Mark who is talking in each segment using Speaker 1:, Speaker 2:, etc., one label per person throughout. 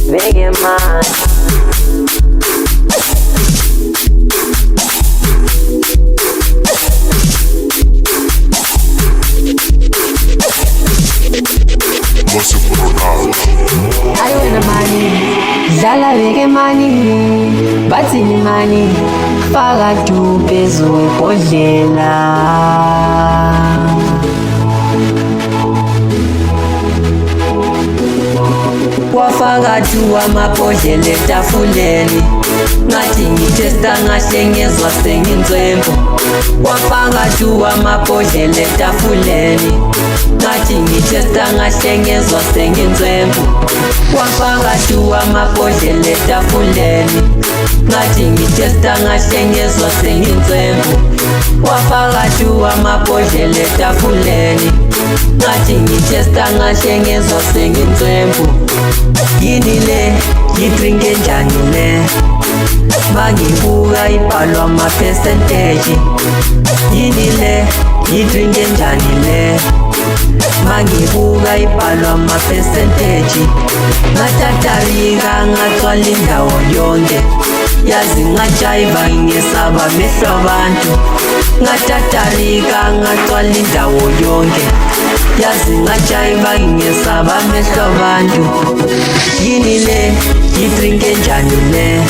Speaker 1: veke mani.
Speaker 2: Ayi wena mani, dlala veke mani, bathini mani, faka du phezu kwebhodlela. Wafaka du amabhodlela etafuleni, ngathi ngithesta ngahle ngezwa senginzwembo. Wafaka du amabhodlela etafuleni, ngathi ngithesta ngahle ngezwa senginzwembo. Wafaka du amabhodlela etafuleni, ngathi ngithesta ngahle ngezwa senginzwembo. Wafaka du amabhodlela etafuleni, ngathi ngithesta ngahle ngezwa senginzwembo. Yini le, ngidrinke njani le, mangibuka ibhalwa ama-percentage. Yini le, ngidrinke njani le, mangibuka ibhalwa ama-percentage. Ngatatarika ngagcwala indawo yonke, yazi ngajayiva ngesaba amehlo abantu. Ngatatarika ngagcwala indawo yonke, yazi ngajayiva ngesaba amehlo abantu. Yini le, ngidrinke njani le,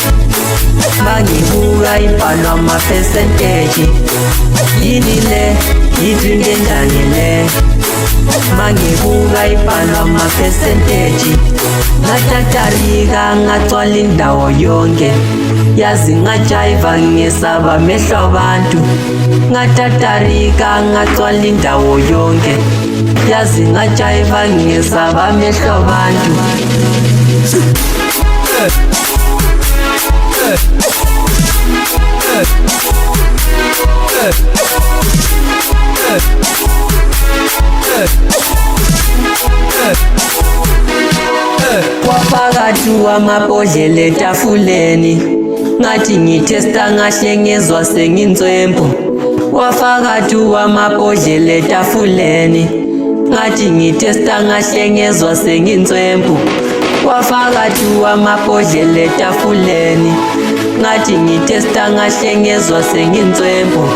Speaker 2: mangibuka ibhalwa ama-percentage. Yini le, ngidrinke njani le, mangibuka ibhalwa ama-percentage. Ngatatarika ngagcwala indawo yonke, yazi ngajayiva ngesaba amehlo abantu. Ngatatarika ngagcwala indawo yonke, yazi ngajayiva ngesaba amehlo abantu. Wafaka du amabhodlela etafuleni, ngathi ngithesta ngahle ngezwa senginzwembo. Wafaka du amabhodlela etafuleni, ngathi ngithesta ngahle ngezwa senginzwembo. Wafaka du amabhodlela etafuleni, ngathi ngithesta ngahle ngezwa senginzwembo.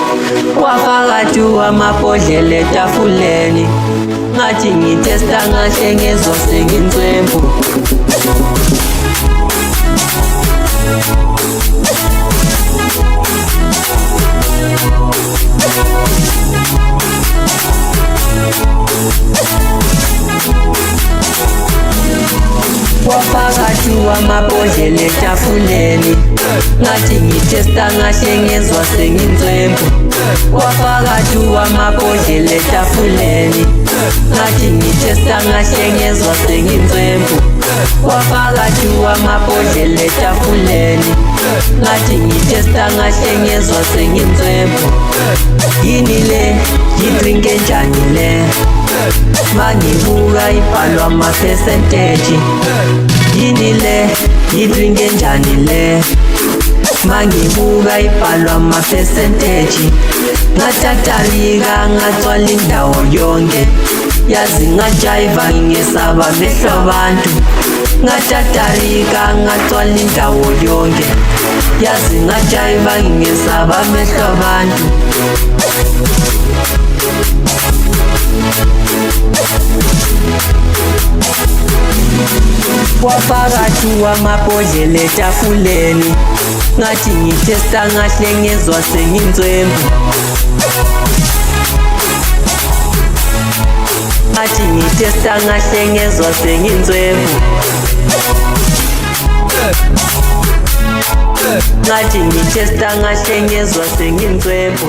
Speaker 2: Wafaka du amabhodlela etafuleni, ngathi ngithesta ngahle ngezwa senginzwembo. Wafaka du amabhodlela etafuleni, ngathi ngithesta ngahle ngezwa senginzwembo. Wafaka du amabhodlela etafuleni, ngathi ngithesta ngahle ngezwa senginzwembo. Wafaka du amabhodlela etafuleni, ngathi ngithesta ngahle ngezwa senginzwembo. Yini le, ngidrinke njani le, mangibuka ibhalwa ama-percentage. Yini le, ngidrinke njani le, mangibuka ibhalwa ama-percentage. Ngatatarika ngagcwala indawo yonke, yazi ngajayiva ngesaba amehlo abantu. Ngatatarika ngagcwala indawo yonke, yazi ngajayiva ngesaba amehlo abantu. Wafaka du amabhodlela etafuleni, ngathi ngithesta ngahle ngezwa senginzwembo. Ngathi ngithesta ngahle ngezwa senginzwembo. Ngathi ngithesta ngahle ngezwa senginzwembo.